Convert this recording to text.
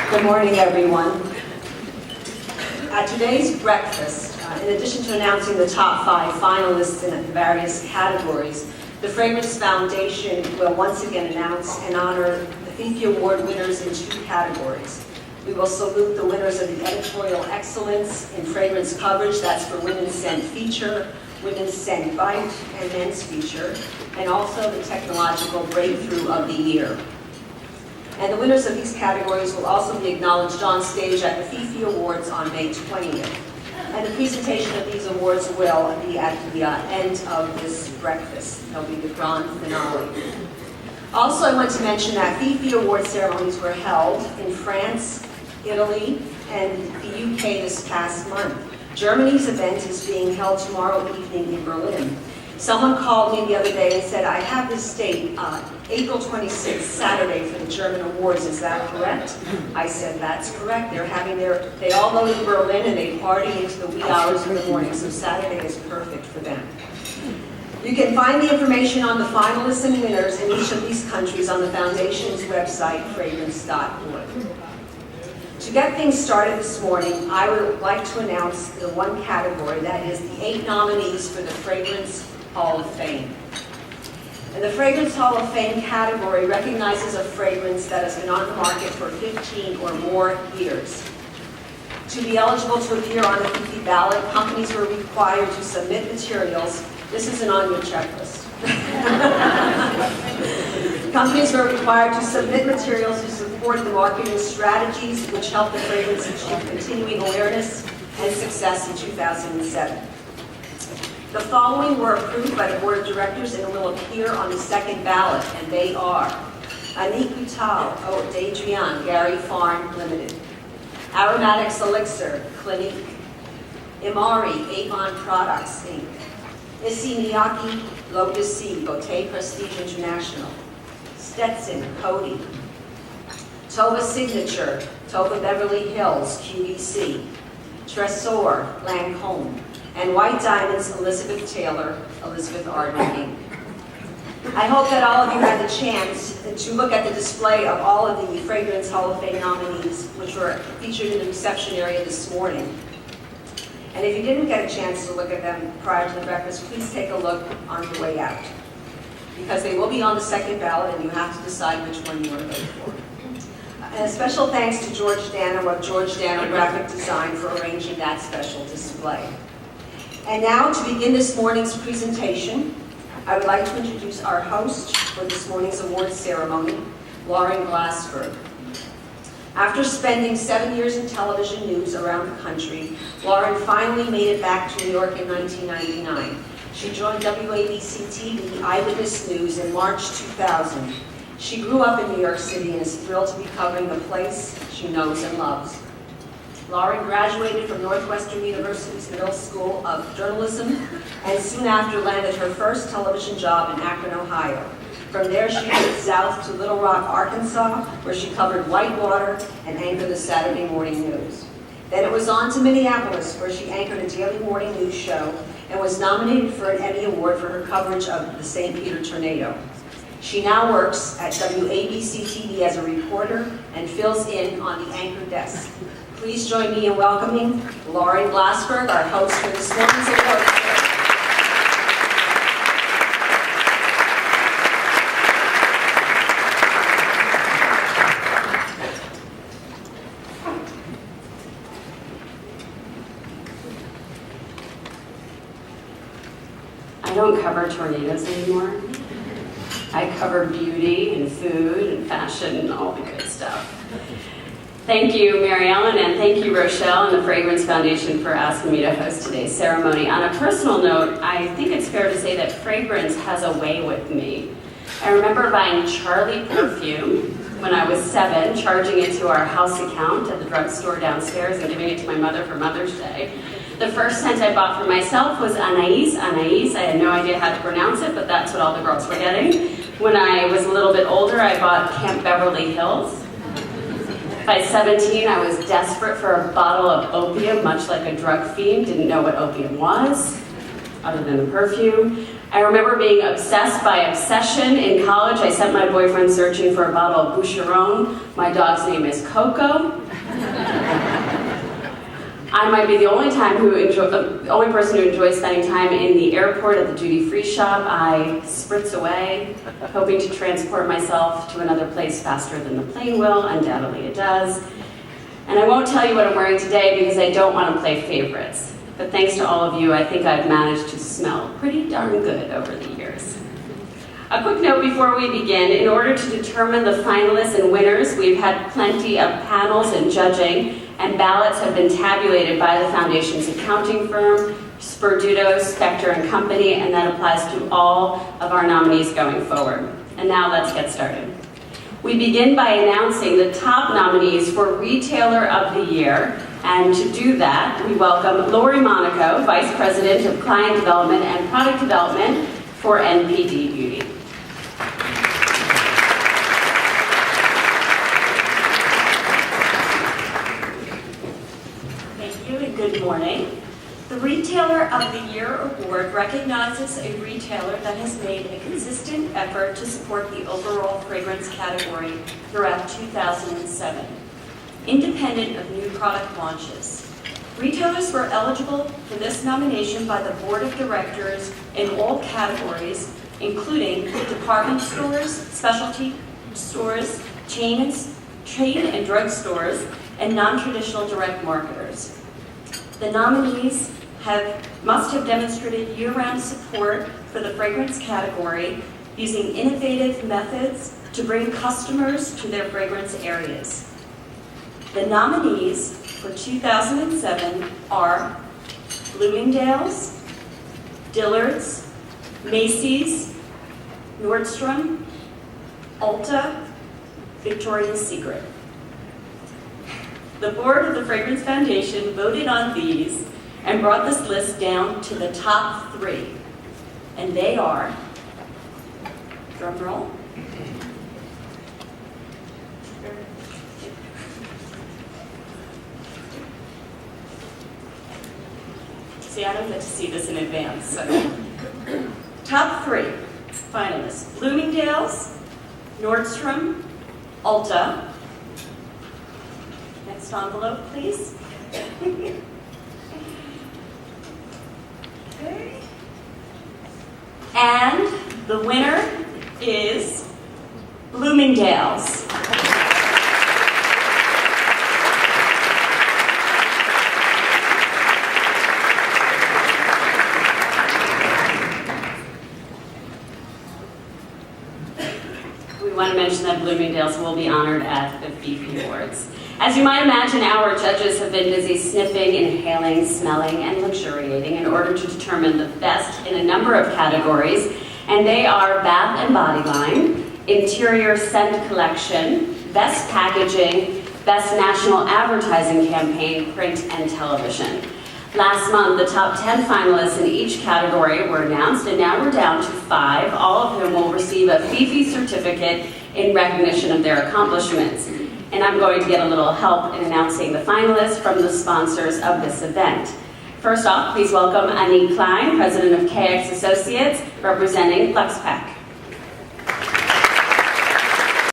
Good morning, everyone. At today's breakfast, in addition to announcing the top 5 finalists in various categories, the Fragrance Foundation will once again announce and honor the FiFi Award winners in 2 categories. We will salute the winners of the Editorial Excellence in Fragrance Coverage, that's for Women's Scent Feature, Women's Scent Bite, and Men's Feature, and also the Technological Breakthrough of the Year. And the winners of these categories will also be acknowledged on stage at the FiFi Awards on May 20th. And the presentation of these awards will be at the end of this breakfast. They'll be the grand finale. Also, I want to mention that FiFi Award ceremonies were held in France, Italy, and the UK this past month. Germany's event is being held tomorrow evening in Berlin. Someone called me the other day and said, I have this date, April 26th, Saturday, for the German Awards. Is that correct? I said, that's correct. They all go to Berlin and they party into the wee hours of the morning, so Saturday is perfect for them. You can find the information on the finalists and winners in each of these countries on the Foundation's website, fragrance.org. To get things started this morning, I would like to announce the one category, that is the 8 nominees for the Fragrance Hall of Fame. And the Fragrance Hall of Fame category recognizes a fragrance that has been on the market for 15 or more years. To be eligible to appear on the FiFi ballot, companies were required to submit materials. This isn't on your checklist. Companies were required to submit materials to support the marketing strategies which helped the fragrance achieve continuing awareness and success in 2007. The following were approved by the Board of Directors and will appear on the second ballot, and they are Annick Goutal, Eau d'Adrian, Gary Farm Limited, Aromatics Elixir, Clinique, Imari, Avon Products, Inc., Issey Miyake, Lotus Sea, Beauté Prestige International, Stetson, Coty, Tova Signature, Tova Beverly Hills, QVC, Tresor, Lancôme, and White Diamonds, Elizabeth Taylor, Elizabeth Arden, Inc. I hope that all of you had the chance to look at the display of all of the Fragrance Hall of Fame nominees, which were featured in the reception area this morning. And if you didn't get a chance to look at them prior to the breakfast, please take a look on your way out, because they will be on the second ballot and you have to decide which one you want to vote for. And a special thanks to George Dano of George Dano Graphic Design for arranging that special display. And now, to begin this morning's presentation, I would like to introduce our host for this morning's awards ceremony, Lauren Glassberg. After spending 7 years in television news around the country, Lauren finally made it back to New York in 1999. She joined WABC TV Eyewitness News in March 2000. She grew up in New York City and is thrilled to be covering the place she knows and loves. Lauren graduated from Northwestern University's Middle School of Journalism and soon after landed her first television job in Akron, Ohio. From there, she moved south to Little Rock, Arkansas, where she covered Whitewater and anchored the Saturday morning news. Then it was on to Minneapolis, where she anchored a daily morning news show and was nominated for an Emmy Award for her coverage of the St. Peter tornado. She now works at WABC TV as a reporter and fills in on the anchor desk. Please join me in welcoming Lauren Glassberg, our host for this morning's award. I don't cover tornadoes anymore. I cover beauty and food and fashion and all the good stuff. Thank you, Mary Ellen, and thank you, Rochelle and the Fragrance Foundation for asking me to host today's ceremony. On a personal note, I think it's fair to say that fragrance has a way with me. I remember buying Charlie perfume when I was 7, charging it to our house account at the drugstore downstairs and giving it to my mother for Mother's Day. The first scent I bought for myself was Anais. I had no idea how to pronounce it, but that's what all the girls were getting. When I was a little bit older, I bought Camp Beverly Hills. By 17, I was desperate for a bottle of opium, much like a drug fiend, didn't know what opium was, other than the perfume. I remember being obsessed by obsession. In college, I sent my boyfriend searching for a bottle of Boucheron. My dog's name is Coco. I might be the only only person who enjoys spending time in the airport at the duty-free shop. I spritz away, hoping to transport myself to another place faster than the plane will. Undoubtedly it does. And I won't tell you what I'm wearing today because I don't want to play favorites. But thanks to all of you, I think I've managed to smell pretty darn good over the years. A quick note before we begin. In order to determine the finalists and winners, we've had plenty of panels and judging, and ballots have been tabulated by the Foundation's accounting firm, Sperduto, Spector & Company, and that applies to all of our nominees going forward. And now let's get started. We begin by announcing the top nominees for Retailer of the Year, and to do that, we welcome Lori Monaco, Vice President of Client Development and Product Development for NPD Beauty. Good morning. The Retailer of the Year Award recognizes a retailer that has made a consistent effort to support the overall fragrance category throughout 2007, independent of new product launches. Retailers were eligible for this nomination by the Board of Directors in all categories, including department stores, specialty stores, chain and drug stores, and non-traditional direct marketers. The nominees must have demonstrated year-round support for the fragrance category using innovative methods to bring customers to their fragrance areas. The nominees for 2007 are Bloomingdale's, Dillard's, Macy's, Nordstrom, Ulta, Victoria's Secret. The board of the Fragrance Foundation voted on these and brought this list down to the top 3. And they are, drum roll, see, I don't get to see this in advance, so. Top 3 finalists: Bloomingdale's, Nordstrom, Ulta. Next envelope, please. Okay. And the winner is Bloomingdale's. We want to mention that Bloomingdale's will be honored at the FiFi Awards. As you might imagine, our judges have been busy sniffing, inhaling, smelling, and luxuriating in order to determine the best in a number of categories, and they are Bath and Body Line, Interior Scent Collection, Best Packaging, Best National Advertising Campaign, Print and Television. Last month, the top 10 finalists in each category were announced, and now we're down to 5, all of whom will receive a FiFi certificate in recognition of their accomplishments. And I'm going to get a little help in announcing the finalists from the sponsors of this event. First off, please welcome Annie Klein, President of KX Associates, representing FlexPack.